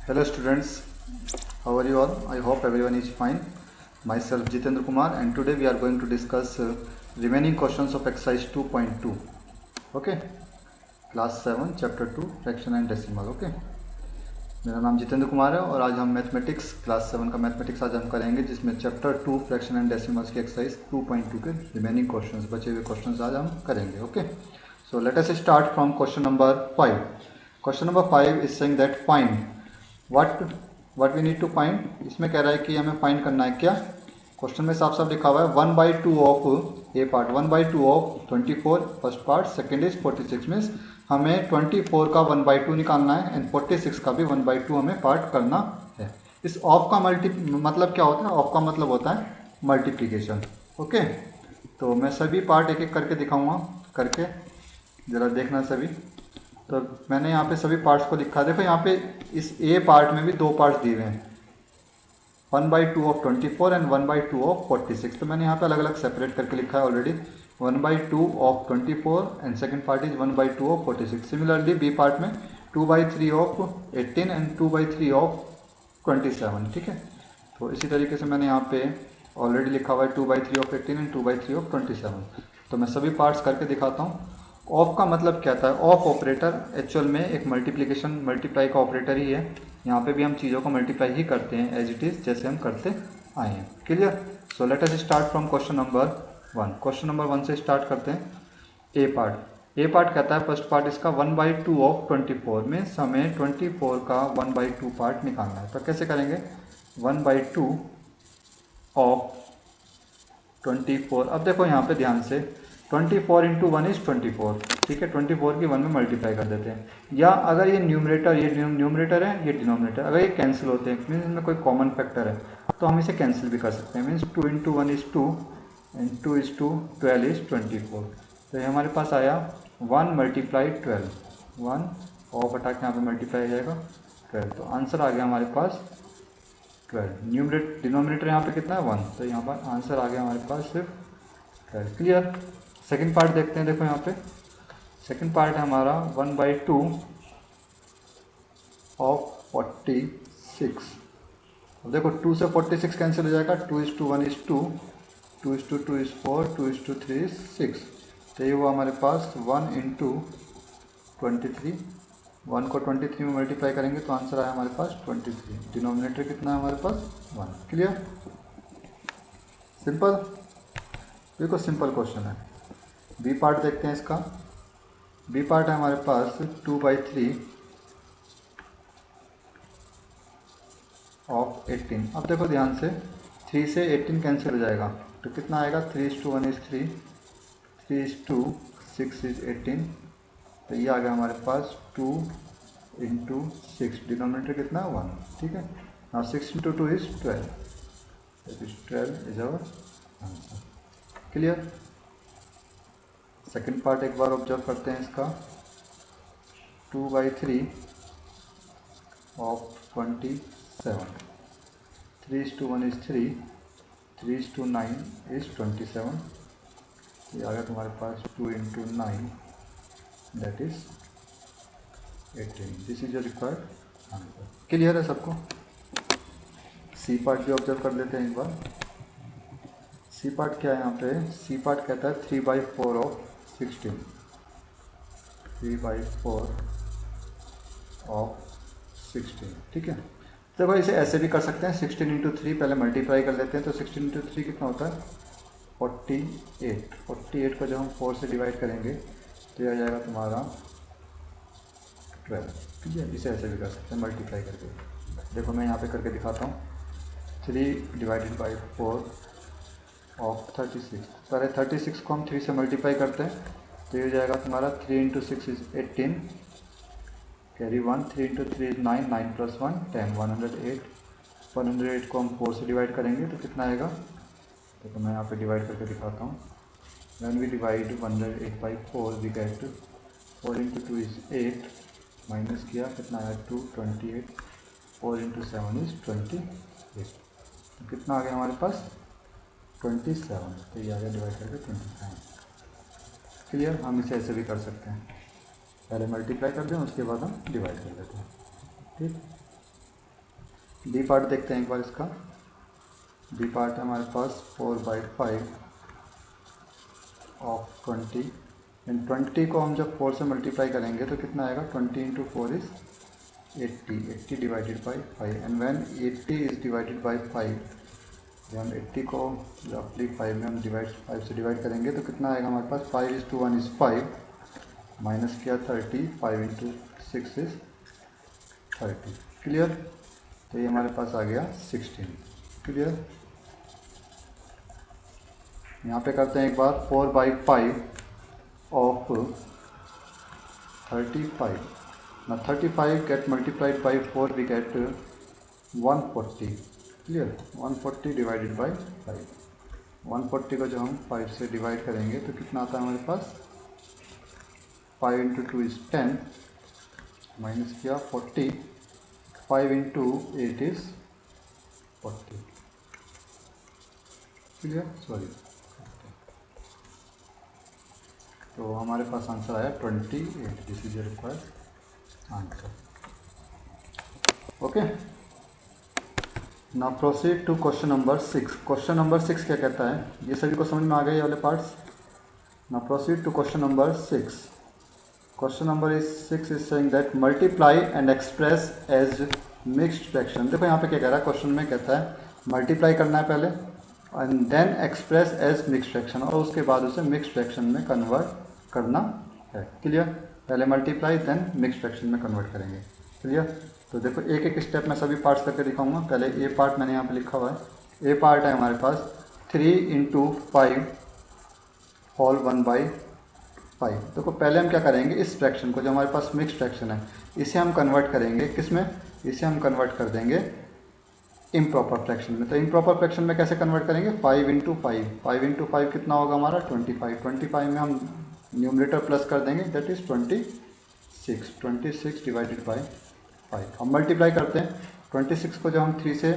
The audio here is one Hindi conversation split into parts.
Hello students, how are you all? I hope everyone is fine. Myself Jitendra Kumar and today we are going to discuss remaining questions of exercise 2.2. Okay, class 7 chapter 2 fraction and decimal. Okay, मेरा नाम जितेंद्र कुमार है और आज हम मैथमेटिक्स क्लास 7 का मैथमेटिक्स आज हम करेंगे जिसमें चैप्टर 2 फ्रैक्शन एंड डेसिमल्स की एक्सरसाइज 2.2 के रिमेनिंग क्वेश्चंस बचे हुए क्वेश्चंस आज हम करेंगे. Okay, so let us start from question number 5. Question number 5 is saying that find what we need to find. इसमें कह रहा है कि हमें फाइंड करना है क्या. क्वेश्चन में साफ साफ लिखा हुआ है 1/2 of A part 1/2 of 24 first part, second is 46. Means हमें 24 का 1/2 निकालना है एंड 46 का भी 1/2 हमें पार्ट करना है. इस ऑफ का मतलब क्या होता है. ऑफ का मतलब होता है मल्टीप्लीकेशन. ओके, तो मैं सभी पार्ट एक एक करके दिखाऊंगा करके, ज़रा देखना सभी. तो मैंने यहाँ पे सभी पार्ट्स को लिखा. देखो यहाँ पे इस ए पार्ट में भी दो पार्ट्स दिए हुए हैं, 1/2 ऑफ 24 एंड 1/2 ऑफ 46. तो मैंने यहाँ पे अलग अलग सेपरेट करके लिखा है already. 1/2 of 24 and second part is 1/2 of 46. Similarly B part में 2/3 ऑफ 18 एंड 2/3 ऑफ 27. ठीक है, तो इसी तरीके से मैंने यहाँ पे ऑलरेडी लिखा हुआ है 2/3 ऑफ 18 एंड 2/3 ऑफ 27. तो मैं सभी पार्ट्स करके दिखाता हूँ. ऑफ का मतलब क्या था. ऑफ ऑपरेटर एक्चुअल में एक मल्टीप्लाई का ऑपरेटर ही है. यहाँ पे भी हम चीज़ों को मल्टीप्लाई ही करते हैं एज इट इज़, जैसे हम करते आए हैं. Clear. So let us start from question number 1. Question number 1 से स्टार्ट करते हैं. ए पार्ट कहता है फर्स्ट पार्ट इसका 1/2 ऑफ 24 में हमें 24 का 1/2 पार्ट निकालना है. तो कैसे करेंगे. 1/2 ऑफ 24. अब देखो यहाँ पे ध्यान से 24 इंटू 1 इज 24. ठीक है, 24 की 1 में मल्टीप्लाई कर देते हैं. या अगर ये न्यूमरेटर है, ये डिनोमिनेटर, अगर ये कैंसिल होते हैं मीन्स इनमें कोई कॉमन फैक्टर है तो हम इसे कैंसिल भी कर सकते हैं. Means 2 into 1 is 2 and 2 is 2, 12 is 24. तो ये हमारे पास आया 1 मल्टीप्लाई 12. 1 ऑफ हटा के यहाँ पे मल्टीप्लाई हो जाएगा 12. तो आंसर आ गया हमारे पास 12. डिनोमिनेटर यहाँ पे कितना है 1, तो यहाँ पर आंसर आ गया हमारे पास सिर्फ 12. क्लियर. सेकंड पार्ट देखते हैं. देखो यहाँ पे सेकंड पार्ट है हमारा 1/2 ऑफ 46. अब देखो 2 से 46 कैंसिल हो जाएगा. 2 is 1 is 2, 2 is 2 is 4, 2 is 3 is 6. तो ये हुआ हमारे पास 1 इंटू 23. 1 को 23 में मल्टीप्लाई करेंगे तो आंसर आया हमारे पास 23. डिनोमिनेटर कितना है हमारे पास 1. क्लियर. सिंपल. देखो सिंपल क्वेश्चन है. बी पार्ट देखते हैं इसका. बी पार्ट है हमारे पास 2/3 ऑफ 18. अब देखो ध्यान से 3 से 18 कैंसिल हो जाएगा तो कितना आएगा. 3:1 इज 3, 3:2, 6 इज 18. तो ये आ गया हमारे पास 2 इंटू 6. डिनोमिनेटर कितना है 1. ठीक है. Now 6 into 2 is 12. That is 12 is our answer. Clear. Second part एक बार ऑब्जर्व करते हैं इसका. 2/3 ऑफ 27. 3:1 is 3, 3:9 is 27. ये आ गया तुम्हारे पास 2 into 9 that is 18. This is your required answer. Clear है सबको. सी पार्ट भी ऑब्जर्व कर लेते हैं एक बार. सी पार्ट क्या है यहाँ पे. सी पार्ट कहता है 3/4 ऑफ 16. 3/4 ऑफ 16. ठीक है. देखो इसे ऐसे भी कर सकते हैं. 16 इंटू 3 पहले मल्टीप्लाई कर लेते हैं. तो 16 इंटू 3 कितना होता है 48. 48 को जब हम 4 से डिवाइड करेंगे तो यह आ जाएगा तुम्हारा 12. ठीक है. इसे ऐसे भी कर सकते हैं मल्टीप्लाई करके. देखो मैं यहाँ पे करके दिखाता हूँ. 3/4 ऑफ 36. पहले 36 को हम 3 से मल्टीप्लाई करते हैं तो ये हो जाएगा तुम्हारा 3 into 6 is 18, carry 1, 3 into 3 is 9, 9 plus 1 10, 108. 108 को हम 4 से डिवाइड करेंगे तो कितना आएगा. तो मैं यहाँ पे डिवाइड करके दिखाता हूँ. When we divide 108 by 4 we get 4 into 2 is 8, minus किया कितना आया 2, 28. 4 इंटू 7 इज 28. तो कितना आ गया हमारे पास 27. तो ये आ गया डिवाइड करके 27. क्लियर. हम इसे ऐसे भी कर सकते हैं. पहले मल्टीप्लाई कर दें उसके बाद हम डिवाइड कर देते हैं. ठीक. बी पार्ट देखते हैं एक बार इसका। बी पार्ट है हमारे पास 4/5 ऑफ 20। इन 20 को हम जब 4 से मल्टीप्लाई करेंगे तो कितना आएगा, 20 into 4 is 80 divided by 5। And when 80 is divided by 5, जब हम 80 को रफली 5 में हम 5 से डिवाइड करेंगे तो कितना आएगा हमारे पास, 5:1 इज़ 5 माइनस किया 30, 5 इंटू 6 इज़ 30। क्लियर। तो ये हमारे पास आ गया 16। क्लियर। यहाँ पे करते हैं एक बार, 4/5 ऑफ 35। ना 35 get multiplied by 4, we get 140। Clear. 140 divided by 5। 140 को जो हम 5 से डिवाइड करेंगे तो कितना आता है हमारे पास, 5 इंटू 2 इज़ 10 माइनस किया 40, 5 इंटू 8 इज़ 40। क्लियर। सॉरी, तो हमारे पास आंसर आया 28। This is required answer. Okay, now proceed to question number 6। Question number 6 क्या कहता है, ये सभी को समझ में आ गए ये वाले parts. Now proceed to question number 6। Question number 6 is saying that multiply and express as mixed fraction. देखो यहाँ पे क्या कह रहा है, क्वेश्चन में कहता है मल्टीप्लाई करना है पहले and then express as mixed fraction, और उसके बाद उसे मिक्स्ड फ्रैक्शन में कन्वर्ट करना है। क्लियर। पहले मल्टीप्लाई देन मिक्स्ड फ्रैक्शन में कन्वर्ट करेंगे। क्लियर। तो देखो एक एक स्टेप में सभी पार्ट्स करके दिखाऊंगा। पहले ए पार्ट मैंने यहाँ पे लिखा हुआ है। ए पार्ट है हमारे पास 3 इंटू 5 होल 1/5। देखो पहले हम क्या करेंगे, इस फ्रैक्शन को जो हमारे पास मिक्स्ड फ्रैक्शन है इसे हम कन्वर्ट करेंगे किस में, इसे हम कन्वर्ट कर देंगे इम्प्रॉपर फ्रैक्शन में। तो इम्प्रॉपर फ्रैक्शन में कैसे कन्वर्ट करेंगे, 5 इंटू 5। 5 इंटू 5 कितना होगा हमारा, 25। 25 में हम न्यूमरेटर प्लस कर देंगे, दैट इज़ 26। 26 divided by 5। हम मल्टीप्लाई करते हैं, 26 को जब हम 3 से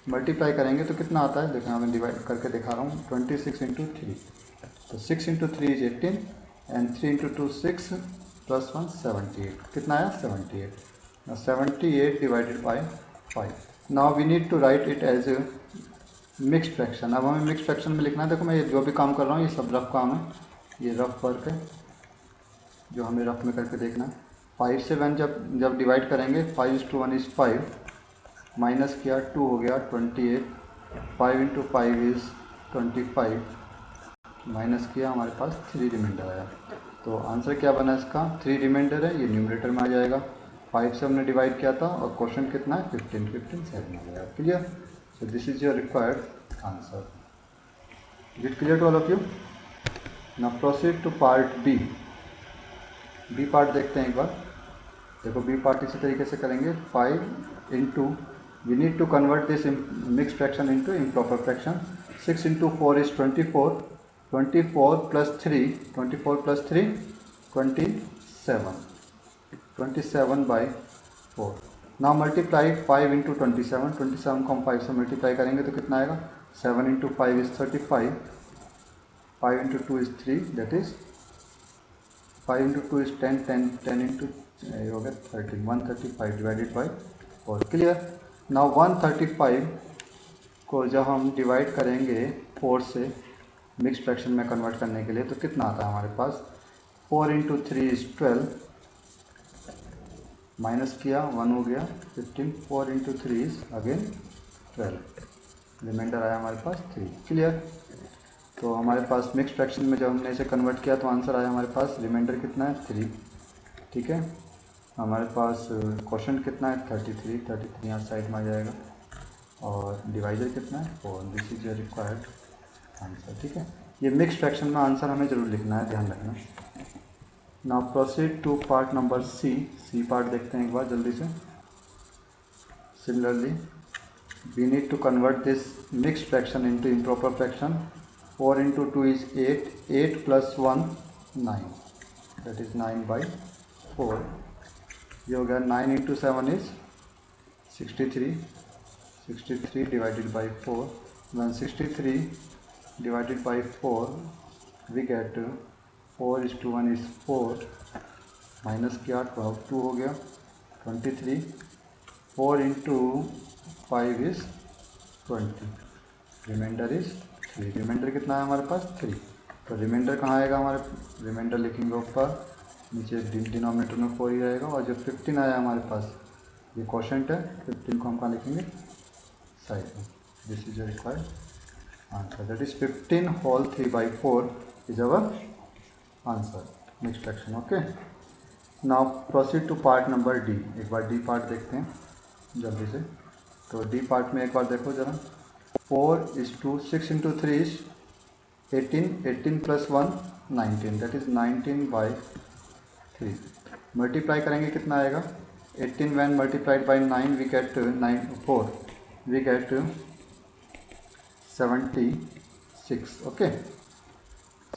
मल्टीप्लाई करेंगे तो कितना आता है, देखो मैं डिवाइड करके दिखा रहा हूँ। 26 इंटू 3, तो 6 into 3 is 18 and 3 into 2 6 plus 1 78। कितना आया, 78। 78 divided by 5। Now we need to write it as a mixed fraction. अब हमें मिक्स्ड फ्रैक्शन में लिखना है। देखो मैं ये जो भी काम कर रहा हूँ ये सब रफ काम है, ये रफ वर्क है जो हमें रफ में करके देखना है। 5 से 1 जब डिवाइड करेंगे, 5:1 इज़ 5 माइनस किया 2 हो गया 28। 5 इंटू 5 इज़ 25 माइनस किया हमारे पास 3 रिमाइंडर आया। तो आंसर क्या बना इसका, 3 रिमाइंडर है, ये न्यूमरेटर में आ जाएगा। 5 से हमने डिवाइड किया था और क्वेश्चन कितना है 15 7 आ गया। Clear. So this is your required answer. Is it clear to all of you. Now proceed to part B. B part देखते हैं एक बार। देखो बी पार्ट इसी तरीके से करेंगे। 5 into, we need to convert this mixed fraction into improper fraction. 6 into 4 is 24। 24 plus 3, 24 plus 3 27। 27/4। Now multiply 5 into 27। 27 को हम 5 से मल्टीप्लाई करेंगे तो कितना आएगा, 7 into 5 is 35। 5 into 2 is 3, that is 5 into 2 is 10। 10 into हो गया 13। 135 डिवाइडेड बाई 4। क्लियर। नाउ 135 को जब हम डिवाइड करेंगे 4 से मिक्स फ्रैक्शन में कन्वर्ट करने के लिए तो कितना आता है हमारे पास, 4 इंटू 3 इज़ 12 माइनस किया 1 हो गया 15। 4 इंटू 3 इज़ अगेन 12, रिमाइंडर आया हमारे पास 3। क्लियर। तो हमारे पास मिक्स फ्रैक्शन में जब हमने इसे कन्वर्ट किया तो आंसर आया हमारे पास, रिमाइंडर कितना है 3। ठीक है। हमारे पास क्वेश्चन कितना है 33। 33 यहाँ साइड में आ जाएगा और डिवाइजर कितना है 4। This is your required answer. ठीक है। ये मिक्स फ्रैक्शन में आंसर हमें जरूर लिखना है, ध्यान रखना। Now proceed to part number C. C part देखते हैं एक बार जल्दी से। Similarly we need to convert this mixed fraction into improper fraction. 4 into 2 is 8। 8 plus 1 9, that is 9/4। ये हो गया 9 into 7 is 63। 63 divided by 4। One 63 divided by 4 we get 4:1 is 4 minus किया 12। 2 हो गया 23 4 into 5 is 20, remainder is 3। Remainder कितना है हमारे पास? 3। तो रिमाइंडर कहाँ आएगा हमारे? रिमाइंडर लिखेंगे ऊपर, नीचे डिनोमिनेटर में 4 ही रहेगा। और जो 15 आया हमारे पास, ये क्वोशंट है, 15 को हम कहाँ लिखेंगे? साइड में। This is required answer, that is 15 whole 3/4 is our answer, next fraction. Okay, now proceed to part number D. एक बार डी पार्ट देखते हैं जल्दी से। तो डी पार्ट में एक बार देखो जरा, 6 into 3 is 18, 18 plus 1 19, that is 19/3। Multiply करेंगे कितना आएगा? 18 when multiplied by 9 we get 4, we get 76. okay,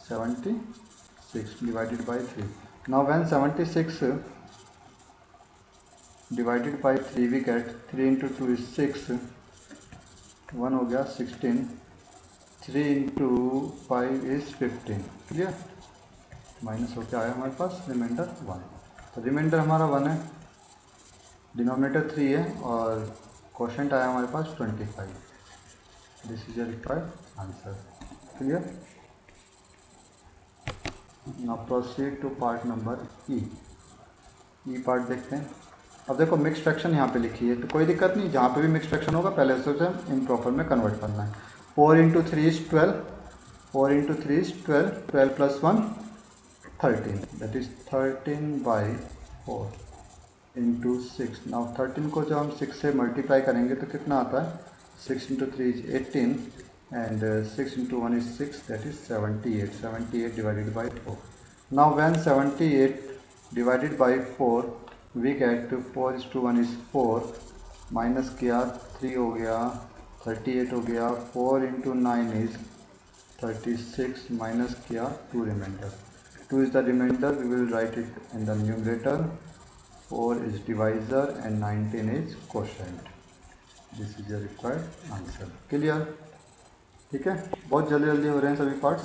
76 divided by 3. Now when 76 divided by 3 we get 3 into 2 is 6, 1 हो गया 16, 3 into 5 is 15, क्लियर। माइनस होकर आया हमारे पास रिमाइंडर 1। तो रिमाइंडर हमारा 1 है, डिनोमिनेटर 3 है और क्वोशंट आया हमारे पास 25। This is a required answer, clear. Now proceed to part number E part देखते हैं। अब देखो मिक्स फ्रैक्शन यहाँ पे लिखी है, तो कोई दिक्कत नहीं, जहाँ पे भी मिक्स फ्रैक्शन होगा पहले उसे इम्प्रॉपर में कन्वर्ट करना है। 4 into 3 is 12, 4 into 3 is 12, 12 plus 1 13, that is 13/4 into 6। Now 13 को जब हम 6 से मल्टीप्लाई करेंगे तो कितना आता है? 6 into 3 is 18 and 6 into 1 is 6, that is 78, 78 divided by 4. Now when 78 divided by 4 we get 4 is to 1 is 4, minus किया 3 हो गया, 38 हो गया, 4 into 9 is 36, माइनस किया 2 reminder, 2 is the remainder, we will write it in the numerator, 4 is divisor and 19 is quotient. This is the required answer, clear। ठीक है, बहुत जल्दी जल्दी हो रहे हैं सभी पार्ट्स।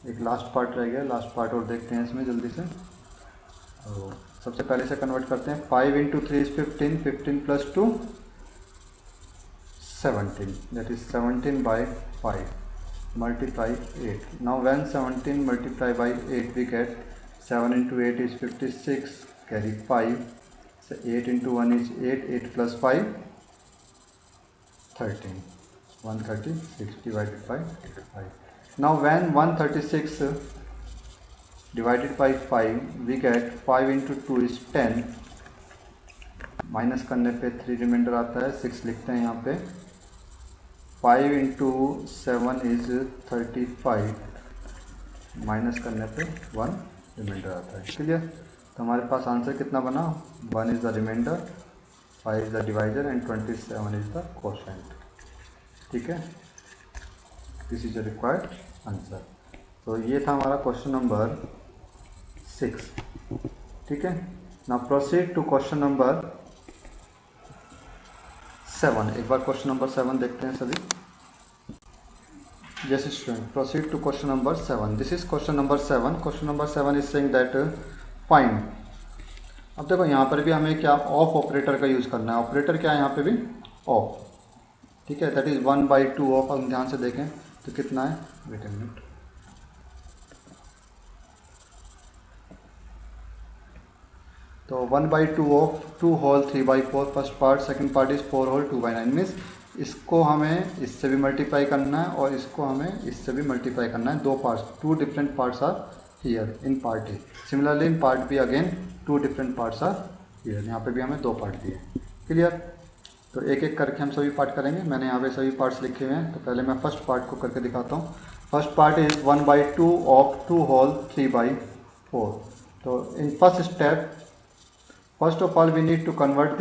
एक लास्ट पार्ट रह गया, लास्ट पार्ट और देखते हैं इसमें जल्दी से। तो सबसे पहले से कन्वर्ट करते हैं। 5 into 3 is 15, 15 plus 2 17, that is 17/5 multiply 8। Now when 17 multiply by 8 we get 7 into 8 is 56, carry 5, 8 into 1 is 8, 8 plus 5 13, 136 divided by 5. Now when 136 divided by 5 we get 5 into 2 is 10, minus करने पे 3 रिमाइंडर आता है, 6 लिखते हैं यहाँ पे। 5 into 7 is 35, माइनस करने पे 1 रिमाइंडर आता है, क्लियर। तो हमारे पास आंसर कितना बना? 1 is the remainder, 5 is the divisor and 27 is the quotient, ठीक है। This is a required answer. तो ये था हमारा क्वेश्चन नंबर 6, ठीक है। Now proceed to question number 7। एक बार क्वेश्चन नंबर 7 देखते हैं सभी। Yes student, proceed to question number 7। This is question number 7। Question number 7 is saying that find. अब देखो यहाँ पर भी हमें क्या ऑफ ऑपरेटर का यूज़ करना है। ऑपरेटर क्या है यहाँ पे भी? ऑफ, ठीक है। That is 1/2 of. हम ध्यान से देखें तो कितना है, वेट अ मिनट, तो 1/2 of 2 whole 3/4 first part, second part is 4 whole 2/9। Means इसको हमें इससे भी मल्टीप्लाई करना है और इसको हमें इससे भी मल्टीप्लाई करना है। 2 parts, 2 different parts are here in part A. Similarly in part B again 2 different parts are here. यहाँ पे भी हमें 2 पार्ट दिए, क्लियर। तो एक एक करके हम सभी पार्ट करेंगे। मैंने यहाँ पे सभी पार्ट्स लिखे हुए हैं, तो पहले मैं फर्स्ट पार्ट को करके दिखाता हूँ। First part is 1/2 of 2 whole 3/4। तो in first step, first of all we need to convert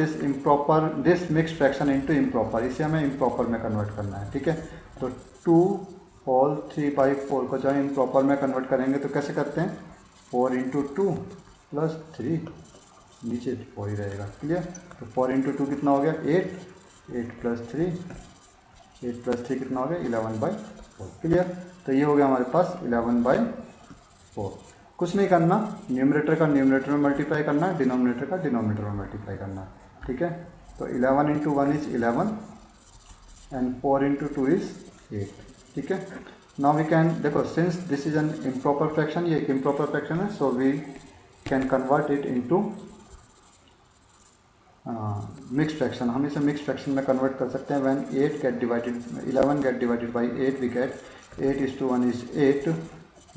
this mixed fraction into improper. इसे हमें इम्प्रॉपर में कन्वर्ट करना है, ठीक है। तो 2 होल 3/4 को जब इम्प्रॉपर में कन्वर्ट करेंगे तो कैसे करते हैं? 4 इंटू 2 प्लस 3, नीचे 4 ही रहेगा, क्लियर। तो 4 इंटू 2 कितना हो गया? 8, 8 प्लस 3, 8 प्लस 3 कितना हो गया? 11/4, क्लियर। तो ये हो गया हमारे पास 11/4। कुछ नहीं करना, न्यूमरेटर का न्यूमरेटर में मल्टीप्लाई करना है, डिनोमिनेटर का डिनोमिनेटर में मल्टीप्लाई करना है, ठीक है। तो 11 into 1 is 11 and 4 into 2 is 8, ठीक है। नाउ वी कैन, देखो since this is an improper fraction, ये एक इम्प्रॉपर फ्रैक्शन है, so we can convert it into mix fraction. हम इसे मिक्स फ्रैक्शन में कन्वर्ट कर सकते हैं। When 8 get divided 11 get divided by 8 we get 8:1 is 8,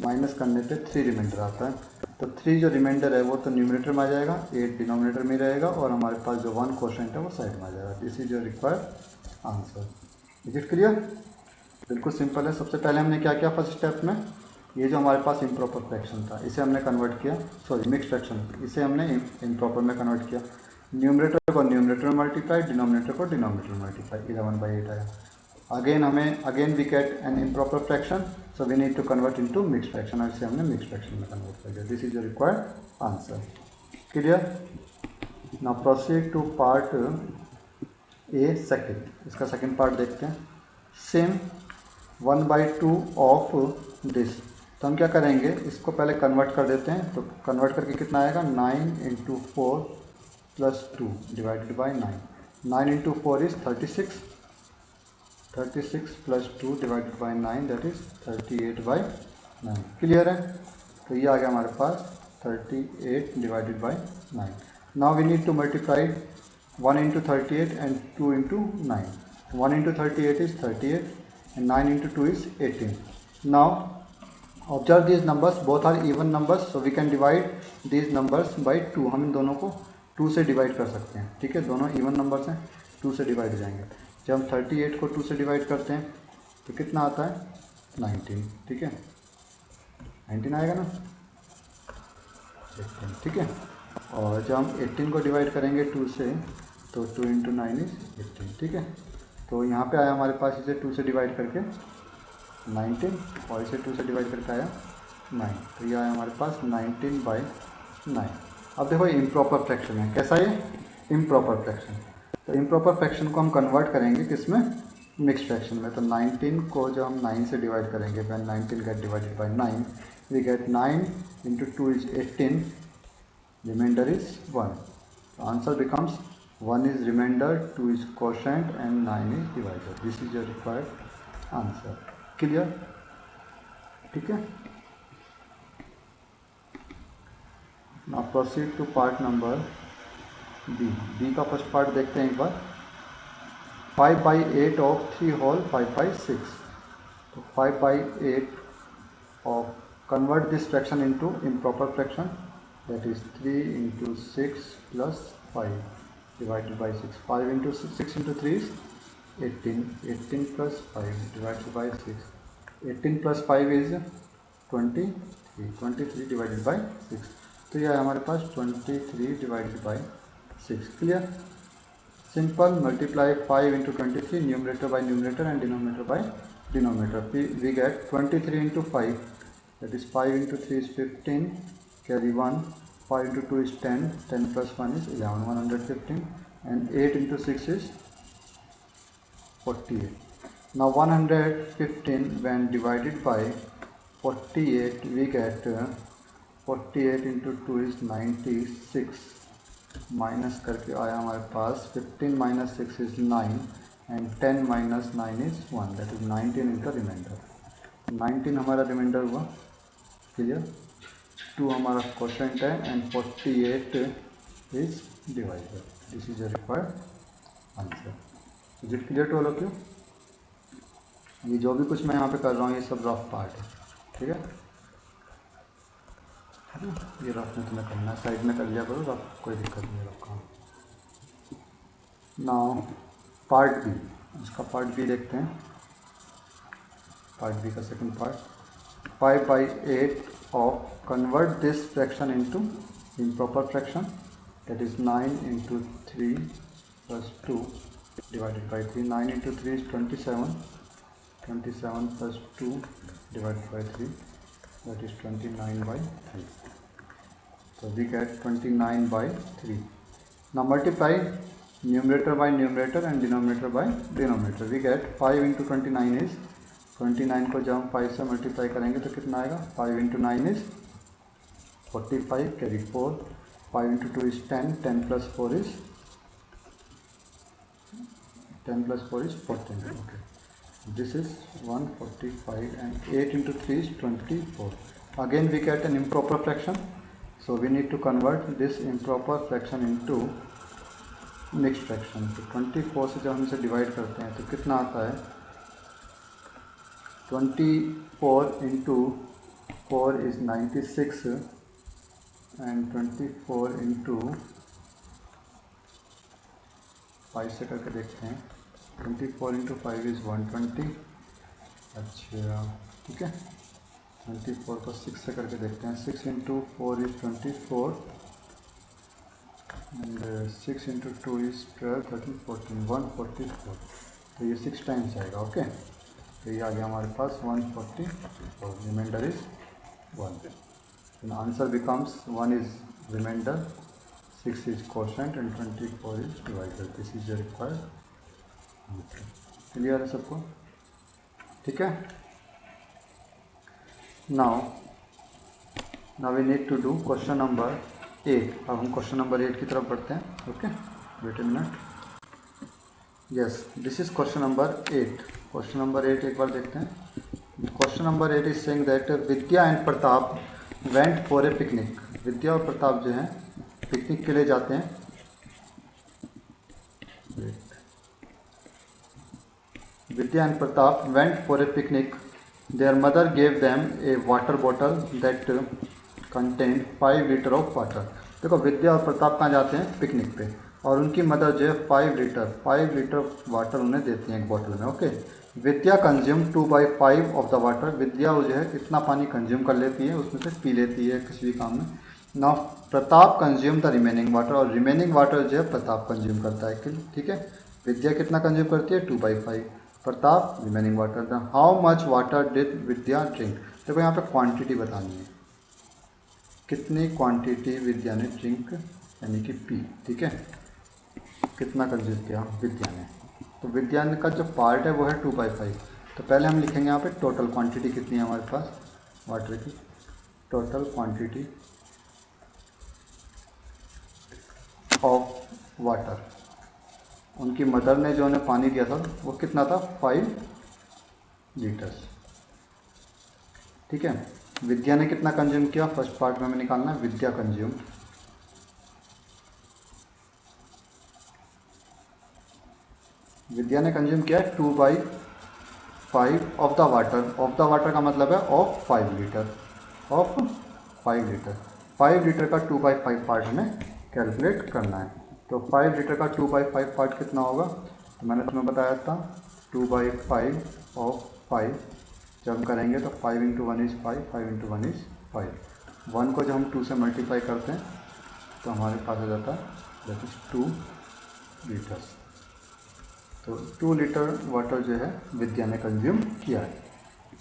minus करने पे 3 रिमाइंडर आता है। तो 3 जो रिमाइंडर है वो तो न्यूमरेटर में आ जाएगा, 8 डिनोमिनेटर में रहेगा और हमारे पास जो 1 क्वोशेंट है वो साइड में आ जाएगा। This is your required answer. Is it clear? बिल्कुल सिंपल है। सबसे पहले हमने क्या किया फर्स्ट स्टेप में, ये जो हमारे पास इम्प्रॉपर फ्रैक्शन था इसे हमने कन्वर्ट किया, सॉरी मिक्स फ्रैक्शन, इसे हमने इम्प्रॉपर में कन्वर्ट किया। न्यूमरेटर को न्यूमरेटर में मल्टीप्लाई, डिनोमिनेटर को डिनोमिनेटर में मल्टीप्लाई, 11/8 आया। Again we get an improper fraction, so we need to convert into mix fraction, और इसे हमने मिक्स फ्रैक्शन में कन्वर्ट कर दिया। This is your required answer. Clear? Now proceed to part A second. इसका सेकेंड पार्ट देखते हैं। सेम 1/2 ऑफ दिस, तो हम क्या करेंगे, इसको पहले कन्वर्ट कर देते हैं। तो कन्वर्ट करके कितना आएगा, 9 into 4 plus 2 divided by 9। 9 into 4 is 36, 36 plus 2 divided by 9 that is 38/9। Clear है? तो ये आ गया हमारे पास 38 divided by 9। Now we need to multiply 1 into 38 and 2 into 9। 1 into 38 is 38 and 9 into 2 is 18. Now observe these numbers, both are even numbers, so we can divide these numbers by 2. हम इन दोनों को 2 से डिवाइड कर सकते हैं, ठीक है। दोनों इवन नंबर्स हैं, 2 से डिवाइड हो जाएंगे। जब हम 38 को 2 से डिवाइड करते हैं तो कितना आता है, 19, ठीक है। 19 आएगा ना, 18, ठीक है। और जब हम 18 को डिवाइड करेंगे 2 से, तो 2 इंटू 9 इज 18, ठीक है। तो यहाँ पे आया हमारे पास, इसे 2 से डिवाइड करके 19 और इसे 2 से डिवाइड करके आया 9, तो ये आया हमारे पास 19/9। अब देखो ये इम्प्रॉपर फ्रैक्शन है, कैसा ये इम्प्रॉपर फ्रैक्शन। तो इम्प्रॉपर फ्रैक्शन को हम कन्वर्ट करेंगे किसमें, मिक्स फ्रैक्शन में। तो 19 को जब हम 9 से डिवाइड करेंगे, when 19 get divided by 9 we get 9 into 2 is 18, remainder is 1। तो answer becomes 1 is remainder, 2 is quotient and 9 is divisor. This is your required answer. Clear? ठीक है। Now proceed to part number B. B का फर्स्ट पार्ट देखते हैं एक बार। 5/8 of 3 whole 5/6. तो 5/8 of, convert this fraction into improper fraction, that is 3 into 6 plus 5 divided by 6. 5 into 6 into 3 is 18. 18 plus 5 divided by 6. 18 plus 5 is 23. 23 divided by 6. तो यह है हमारे पास 23 divided by 6. Clear? Simple. Multiply 5 into 23, numerator by numerator and denominator by denominator. We get 23 into 5, that is 5 into 3 is 15, carry 1. 5 into 2 is 10, 10 plus 1 is 11, 115, and 8 into 6 is 48. Now 115 when divided by 48 we get 48 into 2 is 96, minus करके आया हमारे पास 15 minus 6 is 9 and 10 minus 9 is 1, that is 19 is the remainder. 19 हमारा रिमाइंडर हुआ। क्लियर? 2 हमारा क्वोशेंट है and 48 is divisor. This is your required answer. Is it clear to all of you? ये जो भी कुछ मैं यहाँ पे कर रहा हूँ ये सब रफ पार्ट है, ठीक है। ये रफ में तुम्हें करना है, साइड में कर लिया करो, रफ कोई दिक्कत नहीं रखा। नाउ पार्ट बी, इसका पार्ट बी देखते हैं। पार्ट बी का second part, 5/8 of, convert this fraction into improper fraction, that is 9 into 3 plus 2 divided by 3. 9 into 3 is 27, 27 plus 2 divided by 3, that is 29/3. So we get 29/3. Now multiply numerator by numerator and denominator by denominator. We get 5 into 29 is 29 को जब हम 5 से मल्टीप्लाई करेंगे तो कितना आएगा, 5 into 9 is 45, carry 4. 5 into 2 is 10, 10 plus 4 is 10 plus 4 is 14. Okay. This is 145 and 8 into 3 is 24. Again we get an improper fraction. So we need to convert this improper fraction into mixed fraction. तो 24 से जब हम इसे डिवाइड करते हैं तो कितना आता है? 24 into 4 is 96 and 24 into 5 से करके देखते हैं. 24 into 5 is 120. अच्छा ठीक है. 24 को 6 से करके देखते हैं. 6 into 4 is 24 and 6 into 2 is 12, 13, 14, 144. तो ये 6 टाइम्स आएगा. ओके. तो ये आ गया हमारे पास 140 और reminder is 1. And answer becomes 1 is remainder, 6 is quotient and 24 is divisor. This is the required answer. Clear है सबको? ठीक है. now we need to do question number 8. अब हम क्वेश्चन नंबर 8 की तरफ बढ़ते हैं. Okay, wait a minute. Yes, this is question number 8. Question number 8 एक बार देखते हैं. Question number 8 is saying that Vidya and Pratap went for a picnic. Vidya और प्रताप जो हैं पिकनिक के लिए जाते हैं. Vidya and Pratap went for a picnic. Their mother gave them a water bottle that contain 5 litre of water. देखो, विद्या और प्रताप कहाँ जाते हैं? पिकनिक पे. और उनकी मदर जो है 5 लीटर वाटर उन्हें देती हैं एक बॉटल में. Okay. Vidya consume 2/5 of the water. Vidya वो जो है कितना पानी कंज्यूम कर लेती है, उसमें से पी लेती है किसी भी काम में. Now Pratap consume the remaining water. और रिमेनिंग वाटर जो है प्रताप कंज्यूम करता है. ठीक है. विद्या कितना कंज्यूम करती है? 2/5. Pratap remaining water. The how much water did Vidya drink. देखो यहाँ पे क्वांटिटी बतानी है. कितनी क्वांटिटी विद्या ने ड्रिंक यानी कि पी. ठीक है. कितना कंज्यूम किया विद्या ने. तो विद्या का जो पार्ट है वो है 2/5. तो पहले हम लिखेंगे यहाँ पे टोटल क्वांटिटी कितनी है हमारे पास वाटर की. Total quantity of water. उनकी मदर ने जो उन्हें पानी दिया था वो कितना था? 5 लीटर्स. ठीक है. विद्या ने कितना कंज्यूम किया? फर्स्ट पार्ट में हमें निकालना है. विद्या कंज्यूम. विद्या ने कंज्यूम किया 2/5 of the water. Of the water का मतलब है of 5 litre. Of 5 litre. 5 litre का 2/5 पार्ट हमें कैलकुलेट करना है. तो 5 लीटर का 2/5 पार्ट कितना होगा? तो मैंने तुम्हें बताया था 2/5 ऑफ 5 जब हम करेंगे तो 5 into 1 is 5, 5 into 1 is 5. 1 को जब हम 2 से मल्टीप्लाई करते हैं तो हमारे पास आ जाता है दैट इज 2 लीटर्स. तो 2 लीटर वाटर जो है विद्या ने कंज्यूम किया है.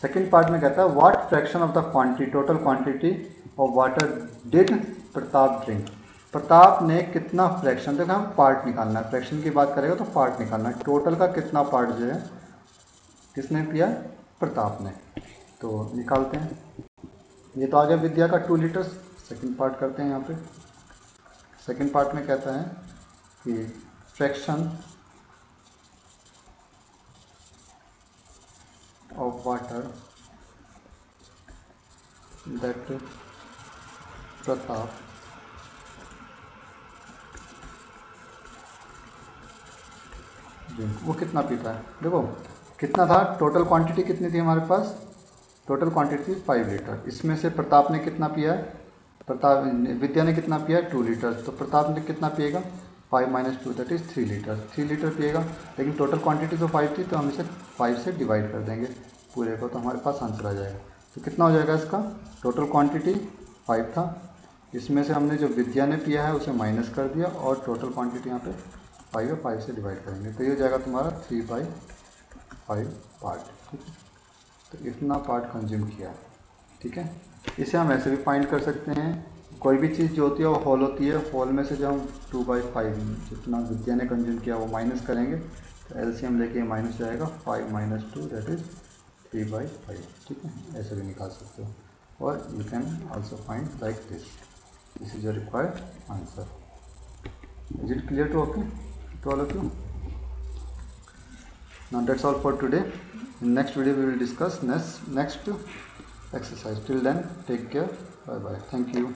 सेकेंड पार्ट में कहता है what fraction of the quantity, total quantity of water did Pratap drink. Pratap ने कितना फ्रैक्शन. देखो हम पार्ट निकालना है. फ्रैक्शन की बात करेगा तो पार्ट निकालना है. टोटल का कितना पार्ट जो है किसने पिया? प्रताप ने. तो निकालते हैं. ये तो आ गया विद्या का 2 लीटर्स. सेकेंड पार्ट करते हैं यहाँ पे. सेकेंड पार्ट में कहता है कि fraction of water that Pratap वो कितना पीता है. देखो कितना था. टोटल क्वांटिटी कितनी थी हमारे पास? Total quantity 5 litre. इसमें से प्रताप ने कितना पिया है? विद्या ने कितना पिया है? 2 लीटर. तो प्रताप ने कितना पिएगा? 5 - 2 दैट इज़ 3 लीटर. 3 लीटर पिएगा. लेकिन टोटल क्वांटिटी तो 5 थी तो हम इसे 5 से डिवाइड कर देंगे पूरे को. तो हमारे पास आंसर आ जाएगा. तो कितना हो जाएगा इसका? टोटल क्वांटिटी 5 था. इसमें से हमने जो विद्या ने पिया है उसे माइनस कर दिया और टोटल क्वांटिटी यहाँ पे 5 है. 5 से डिवाइड करेंगे तो ये हो जाएगा तुम्हारा 3/5 पार्ट. ठीक है. तो इतना पार्ट कंज्यूम किया. ठीक है. इसे हम ऐसे भी फाइंड कर सकते हैं. कोई भी चीज़ जो होती है वो होल होती है. होल में से जब हम 2/5 जितना विद्या ने कंज्यूम किया वो माइनस करेंगे तो एलसीएम लेके माइनस जाएगा. 5 - 2 दैट इज़ 3/5. ठीक है. ऐसे भी निकाल सकते हो. और you can also find like this. This is your required answer. Is it clear to okay to all of you? Now that's all for today. In next video we will discuss next exercise. Till then, take care. Bye bye. Thank you.